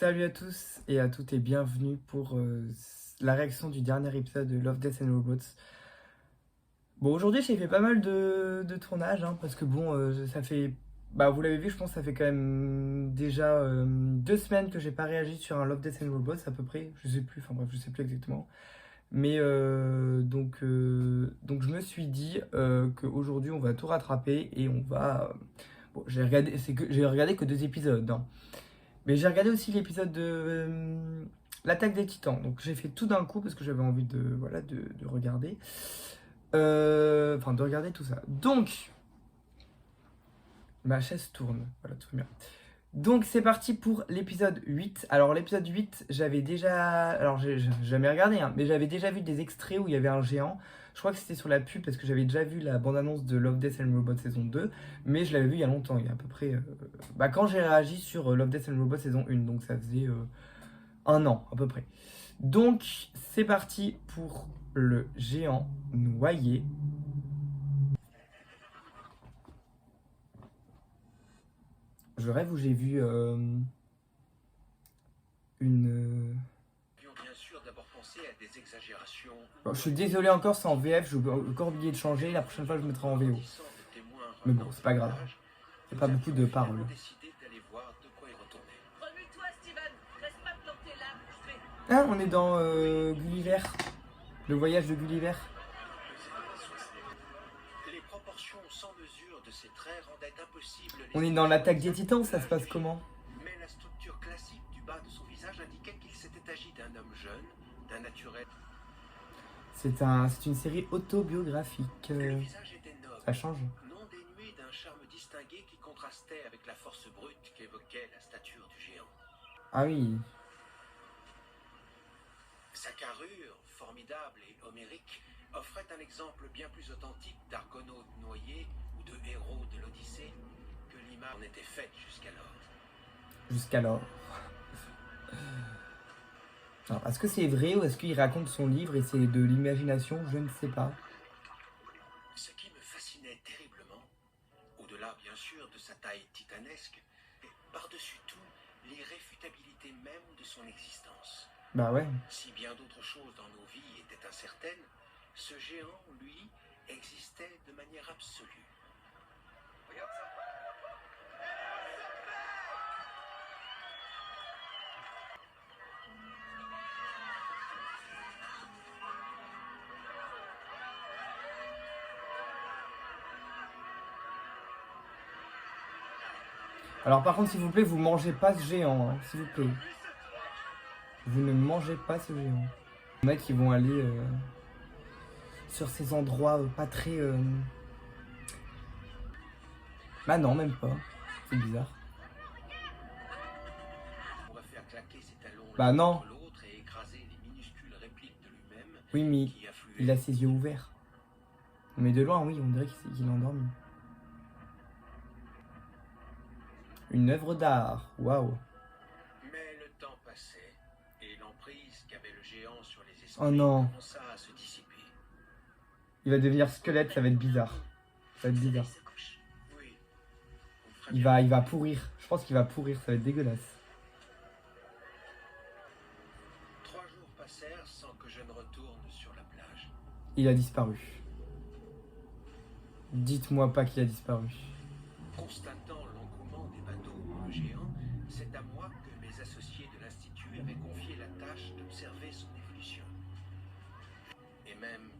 Salut à tous et à toutes et bienvenue pour la réaction du dernier épisode de Love, Death and Robots. Bon, aujourd'hui j'ai fait pas mal de tournages parce que bon, ça fait... Bah vous l'avez vu, je pense que ça fait quand même déjà 2 semaines que j'ai pas réagi sur un Love, Death and Robots à peu près. Je sais plus, enfin bref, je sais plus exactement. Mais donc je me suis dit qu'aujourd'hui on va tout rattraper et on va... Bon, j'ai regardé que 2 épisodes, mais j'ai regardé aussi l'épisode de l'Attaque des Titans. Donc j'ai fait tout d'un coup parce que j'avais envie de regarder. Enfin, de regarder tout ça. Donc, ma chaise tourne. Voilà, tout bien. Donc c'est parti pour l'épisode 8. Alors l'épisode 8, j'avais déjà... Alors j'ai jamais regardé, mais j'avais déjà vu des extraits où il y avait un géant. Je crois que c'était sur la pub parce que j'avais déjà vu la bande-annonce de Love, Death and Robots saison 2. Mais je l'avais vu il y a longtemps, il y a à peu près... quand j'ai réagi sur Love, Death and Robots saison 1. Donc ça faisait 1 an à peu près. Donc c'est parti pour le géant noyé. Je rêve où j'ai vu une... Bien sûr d'abord penser à des exagérations. Bon, je suis désolé encore, c'est en VF, j'ai encore oublié de changer. La prochaine fois, je mettrai en VO. Mais bon, c'est pas grave. Il n'y a pas beaucoup de paroles. Remue-toi, Steven. Laisse pas planter là, je vais. Ah, on est dans Gulliver. Le voyage de Gulliver. Les proportions sans mesure de ces traits rendaient impossible. On est dans l'attaque des Titans, ça se passe comment? Mais la structure classique du bas de son visage indiquait qu'il s'était agi d'un homme jeune, d'un naturel. C'est une série autobiographique. Le visage était noble, Ça change. non dénué d'un charme distingué qui contrastait avec la force brute qu'évoquait la stature du géant. Ah oui. Sa carrure, formidable et homérique, offrait un exemple bien plus authentique d'argonautes noyés ou de héros de l'Odyssée que l'image en était faite jusqu'alors. Jusqu'alors. Alors, est-ce que c'est vrai ou est-ce qu'il raconte son livre et c'est de l'imagination? Je ne sais pas. Ce qui me fascinait terriblement, au-delà bien sûr de sa taille titanesque, et par-dessus tout, l'irréfutabilité même de son existence. Bah ouais. Si bien d'autres choses dans nos vies étaient incertaines, ce géant, lui, existait de manière absolue. Regarde ça. Alors par contre, s'il vous plaît, vous mangez pas ce géant, s'il vous plaît. Vous ne mangez pas ce géant. Il y en a qui vont aller sur ces endroits pas très... Bah non, même pas. C'est bizarre. On va faire claquer ses talons Bah non. contre l'autre et écraser les minuscules répliques de lui-même Oui, mais qui affluaient. il a ses yeux ouverts. Mais de loin, oui, on dirait qu'il est endormi. Une œuvre d'art. Waouh. Mais le temps passait et l'emprise qu'avait le géant sur les esprits Oh non. commença à se dissiper. Il va devenir squelette, ça va être bizarre. Ça va être bizarre. Oui. On ferait Il va pourrir. Je pense qu'il va pourrir, ça va être dégueulasse. 3 jours passèrent sans que je ne retourne sur la plage. Il a disparu. Dites-moi pas qu'il a disparu. Constatant l'engouement des bateaux pour le géant, c'est à moi que mes associés de l'Institut avaient confié la tâche d'observer son évolution. Et même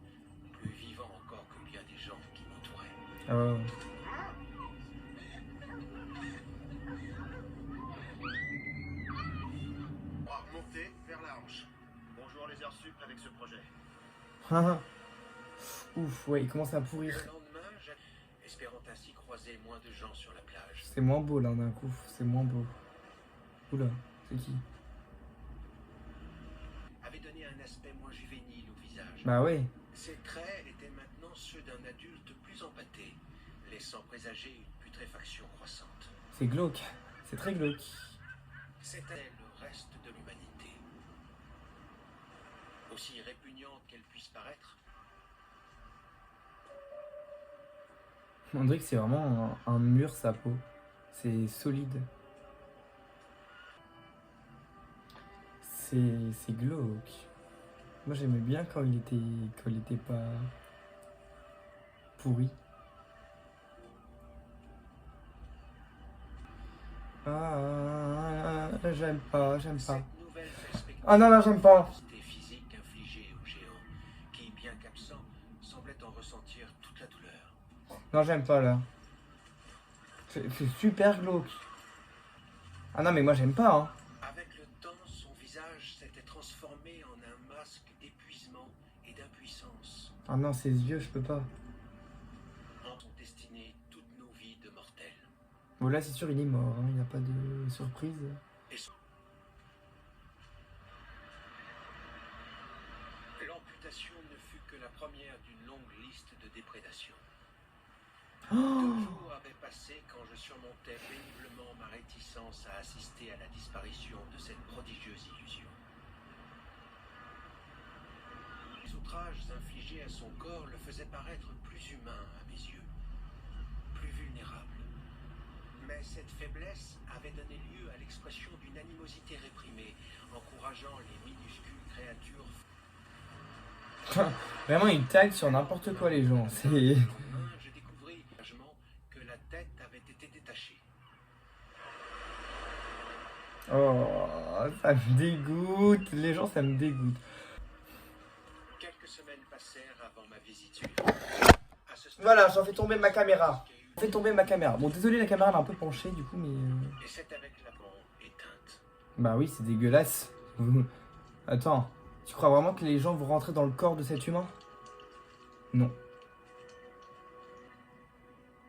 plus vivant encore que bien des gens qui m'entouraient. Ah ouais, ouais. On va remonter vers la hanche. Bonjour les heures sup avec ce projet. Ouf, ouais, il commence à pourrir. Le lendemain, espérant ainsi croiser moins de gens sur la plage. C'est moins beau là d'un coup, c'est moins beau. Oula, c'est qui? Avait donné un aspect moins juvénile au visage. Bah ouais. Ses traits étaient maintenant ceux d'un adulte plus empâté, laissant présager une putréfaction croissante. C'est glauque. C'est très glauque. C'était le reste de l'humanité. Aussi répugnante qu'elle puisse paraître, On dirait que c'est vraiment un mur sa peau. C'est solide. c'est glauque. Moi j'aimais bien quand il était pas pourri. Ah, j'aime pas. Cette nouvelle fait Ah non, j'aime pas. spectacle physique infligée au géant, qui, bien qu'absent, semblait en ressentir toute la douleur. Non, j'aime pas là. C'est super glauque. Ah non, mais moi j'aime pas, hein. Avec le temps, son visage s'était transformé en un masque d'épuisement et d'impuissance. Ah non, ses yeux, je peux pas. En sont destinées toutes nos vies de mortels. Bon, là, c'est sûr, il est mort, hein. Il n'y a pas de surprise. Et l'amputation ne fut que la première d'une longue liste de déprédations. Oh 2 jours avaient passé quand je surmontais péniblement ma réticence à assister à la disparition de cette prodigieuse illusion. Les outrages infligés à son corps le faisaient paraître plus humain à mes yeux, plus vulnérable. Mais cette faiblesse avait donné lieu à l'expression d'une animosité réprimée, encourageant les minuscules créatures. Vraiment, il tag sur n'importe quoi, les gens. C'est. Lendemain, je découvris que la tête avait été détachée. Oh, ça me dégoûte. Les gens, ça me dégoûte. Quelques semaines passèrent avant ma visite suivante. À ce stade, Voilà, j'en fais tomber ma caméra. Fais tomber ma caméra. Bon, désolé, la caméra elle est un peu penchée du coup, mais. Et c'est avec la bombe éteinte. Bah oui, c'est dégueulasse. Attends, tu crois vraiment que les gens vont rentrer dans le corps de cet humain? Non.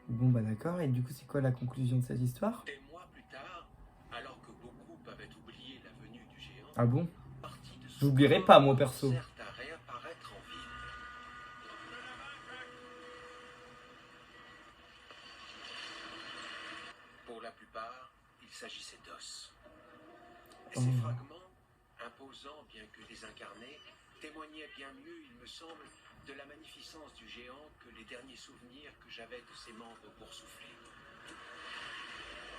Bon, bah d'accord, et du coup, c'est quoi la conclusion de cette histoire? Des mois plus tard, alors que beaucoup avaient oublié la venue du géant, Ah bon? partie de son J'oublierai corps pas, moi, perso. commencèrent à réapparaître en ville. Pour la plupart, il s'agissait d'os. Et ces Oh. fragments, imposants bien que désincarnés, témoignaient bien mieux, il me semble, de la magnificence du géant que les derniers souvenirs que j'avais de ses membres boursouflés.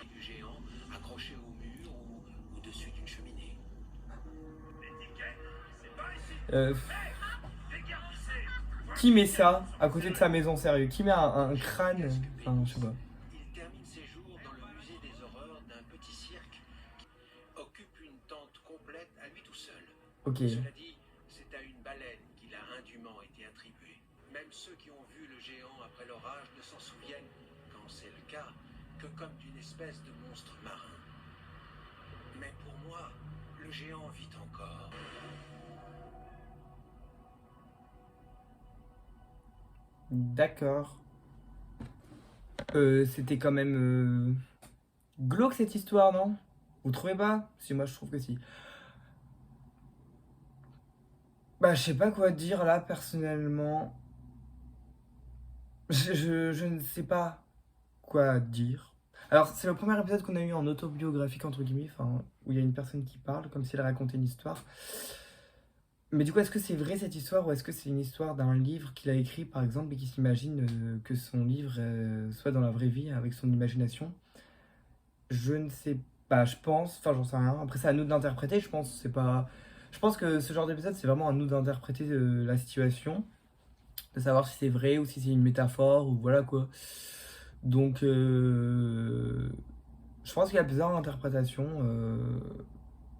Et du géant accroché au mur ou au-dessus d'une cheminée. Euh, Qui met ça à côté de sa maison, sérieux? Qui met un crâne? Enfin, je sais pas. Il termine ses jours dans le musée des horreurs d'un petit cirque qui occupe une tente complète à lui tout seul. Ok. Cela dit, c'est à une baleine qu'il a indûment été attribué. Même ceux qui ont vu le géant après l'orage ne s'en souviennent, quand c'est le cas, que comme d'une espèce de monstre marin. Mais pour moi, le géant vit encore. D'accord. C'était quand même glauque cette histoire, non? Vous trouvez pas? Si, moi je trouve que si. Bah, je sais pas quoi dire là, personnellement. Je ne sais pas quoi dire. Alors, c'est le premier épisode qu'on a eu en autobiographique, entre guillemets, enfin, où il y a une personne qui parle, comme si elle racontait une histoire. Mais du coup, est-ce que c'est vrai cette histoire ou est-ce que c'est une histoire d'un livre qu'il a écrit, par exemple, et qui s'imagine que son livre soit dans la vraie vie, avec son imagination? Je ne sais pas, je pense, enfin, j'en sais rien. Après, c'est à nous d'interpréter, je pense. C'est pas... Je pense que ce genre d'épisode, c'est vraiment à nous d'interpréter la situation, de savoir si c'est vrai ou si c'est une métaphore, ou voilà quoi. Donc, je pense qu'il y a plusieurs interprétations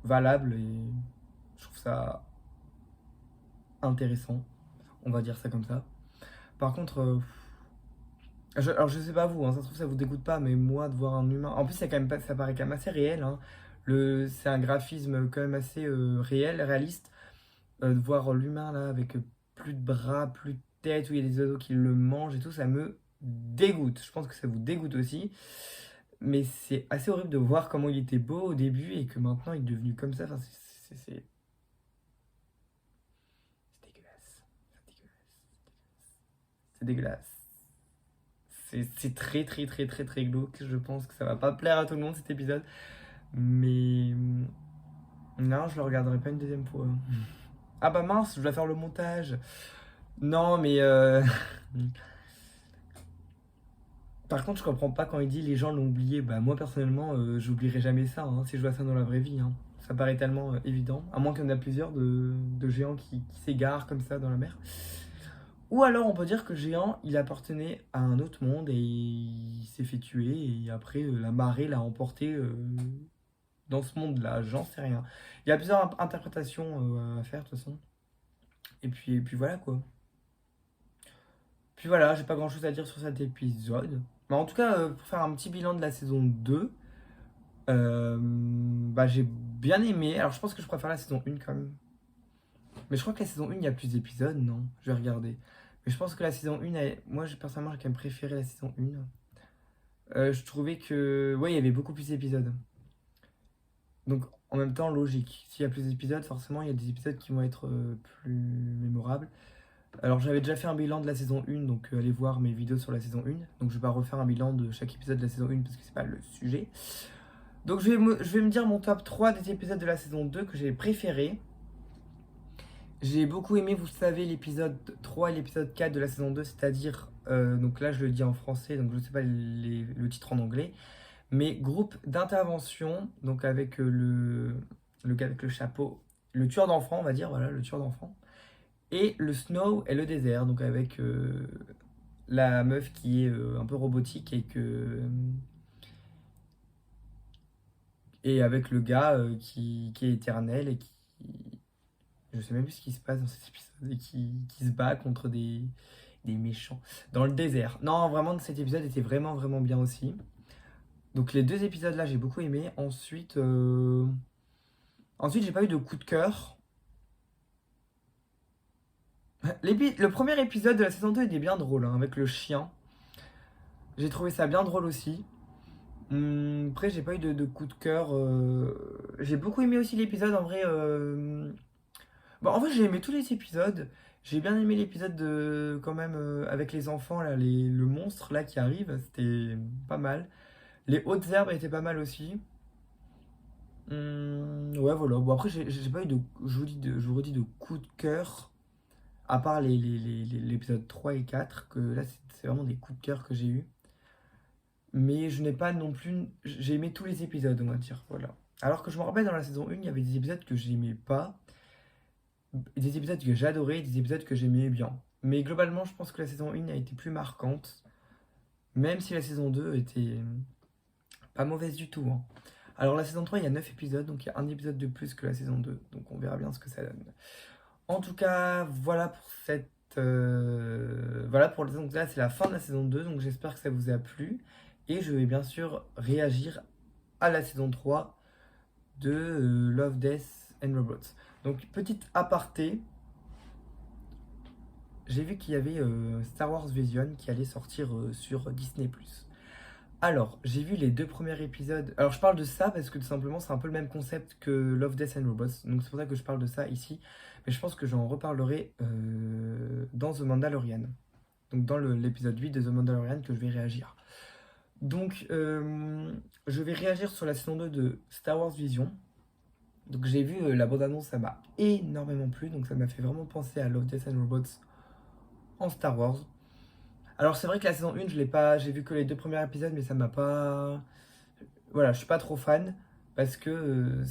valables et je trouve ça intéressant, on va dire ça comme ça. Par contre, alors je sais pas vous, hein, ça se trouve ça vous dégoûte pas, mais moi de voir un humain, en plus c'est quand même pas, ça paraît quand même assez réel, hein. C'est un graphisme quand même assez réel, réaliste, de voir l'humain là avec plus de bras, plus de tête, où il y a des oiseaux qui le mangent et tout, ça me dégoûte. Je pense que ça vous dégoûte aussi. Mais c'est assez horrible de voir comment il était beau au début et que maintenant il est devenu comme ça. Enfin, c'est dégueulasse. C'est dégueulasse. C'est très très très très très glauque. Je pense que ça va pas plaire à tout le monde cet épisode. Mais non, je le regarderai pas une deuxième fois. Ah bah mince, je dois faire le montage. Non, mais par contre, je comprends pas quand il dit les gens l'ont oublié. Bah moi personnellement, j'oublierai jamais ça, hein, si je vois ça dans la vraie vie, hein. Ça paraît tellement évident, à moins qu'il y en a plusieurs de géants qui s'égarent comme ça dans la mer. Ou alors on peut dire que le géant, il appartenait à un autre monde et il s'est fait tuer et après la marée l'a emporté dans ce monde-là, j'en sais rien. Il y a plusieurs interprétations à faire de toute façon. Et puis voilà quoi. Puis voilà, j'ai pas grand chose à dire sur cet épisode. Mais en tout cas, pour faire un petit bilan de la saison 2, bah j'ai bien aimé. Alors je pense que je préfère la saison 1 quand même. Mais je crois que la saison 1, il y a plus d'épisodes, non? Je vais regarder. Mais je pense que la saison 1, moi personnellement, j'ai quand même préféré la saison 1. Je trouvais que, ouais, il y avait beaucoup plus d'épisodes. Donc en même temps, logique. S'il y a plus d'épisodes, forcément, il y a des épisodes qui vont être plus mémorables. Alors j'avais déjà fait un bilan de la saison 1, donc allez voir mes vidéos sur la saison 1. Donc je vais pas refaire un bilan de chaque épisode de la saison 1 parce que c'est pas le sujet. Donc je vais me dire mon top 3 des épisodes de la saison 2 que j'ai préférés. J'ai beaucoup aimé, vous savez, l'épisode 3 et l'épisode 4 de la saison 2, c'est-à-dire, donc là je le dis en français, donc je ne sais pas le titre en anglais, mais groupe d'intervention, donc avec le gars avec le chapeau, le tueur d'enfants, on va dire, voilà, le tueur d'enfants, et le snow et le désert, donc avec la meuf qui est un peu robotique et avec le gars qui est éternel et qui... Je sais même plus ce qui se passe dans cet épisode et qui se bat contre des méchants dans le désert. Non, vraiment, cet épisode était vraiment, vraiment bien aussi. Donc les deux épisodes là, j'ai beaucoup aimé. Ensuite, j'ai pas eu de coup de cœur. Le premier épisode de la saison 2 était bien drôle, hein, avec le chien. J'ai trouvé ça bien drôle aussi. Après, j'ai pas eu de coup de cœur. J'ai beaucoup aimé aussi l'épisode en vrai. Bon, en vrai, j'ai aimé tous les épisodes. J'ai bien aimé l'épisode de quand même avec les enfants là, le monstre là qui arrive, c'était pas mal. Les hautes herbes étaient pas mal aussi. Ouais, voilà. Bon, après, j'ai pas eu je vous redis de coup de cœur, à part l'épisode 3 et 4, que là, c'est vraiment des coups de cœur que j'ai eu. Mais je n'ai pas non plus. J'ai aimé tous les épisodes, on va dire. Voilà. Alors que je me rappelle dans la saison 1, il y avait des épisodes que j'aimais pas, des épisodes que j'adorais, des épisodes que j'aimais bien. Mais globalement, je pense que la saison 1 a été plus marquante, même si la saison 2 était pas mauvaise du tout, hein. Alors la saison 3, il y a 9 épisodes, donc il y a un épisode de plus que la saison 2, donc on verra bien ce que ça donne. En tout cas, voilà pour cette... voilà pour donc là, c'est la fin de la saison 2, donc j'espère que ça vous a plu. Et je vais bien sûr réagir à la saison 3 de Love, Death and Robots. Donc petite aparté, j'ai vu qu'il y avait Star Wars Vision qui allait sortir sur Disney+. Alors, j'ai vu les 2 premiers épisodes. Alors, je parle de ça parce que tout simplement, c'est un peu le même concept que Love, Death and Robots. Donc, c'est pour ça que je parle de ça ici. Mais je pense que j'en reparlerai dans The Mandalorian. Donc, dans l'épisode 8 de The Mandalorian que je vais réagir. Donc, je vais réagir sur la saison 2 de Star Wars Vision. Donc, j'ai vu la bande-annonce, ça m'a énormément plu. Donc, ça m'a fait vraiment penser à Love, Death and Robots en Star Wars. Alors c'est vrai que la saison 1, je l'ai pas, j'ai vu que les 2 premiers épisodes, mais ça m'a pas... Voilà, je suis pas trop fan, parce que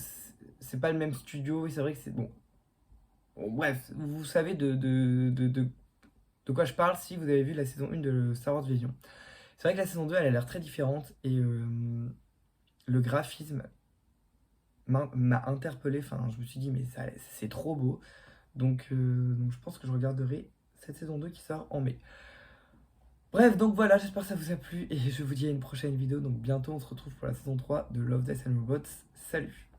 c'est pas le même studio, et c'est vrai que c'est... Bon, bref, vous savez de quoi je parle si vous avez vu la saison 1 de Star Wars Vision. C'est vrai que la saison 2, elle a l'air très différente, et le graphisme m'a interpellé, enfin je me suis dit, mais c'est trop beau. Donc je pense que je regarderai cette saison 2 qui sort en mai. Bref, donc voilà, j'espère que ça vous a plu et je vous dis à une prochaine vidéo. Donc bientôt on se retrouve pour la saison 3 de Love, Death and Robots. Salut!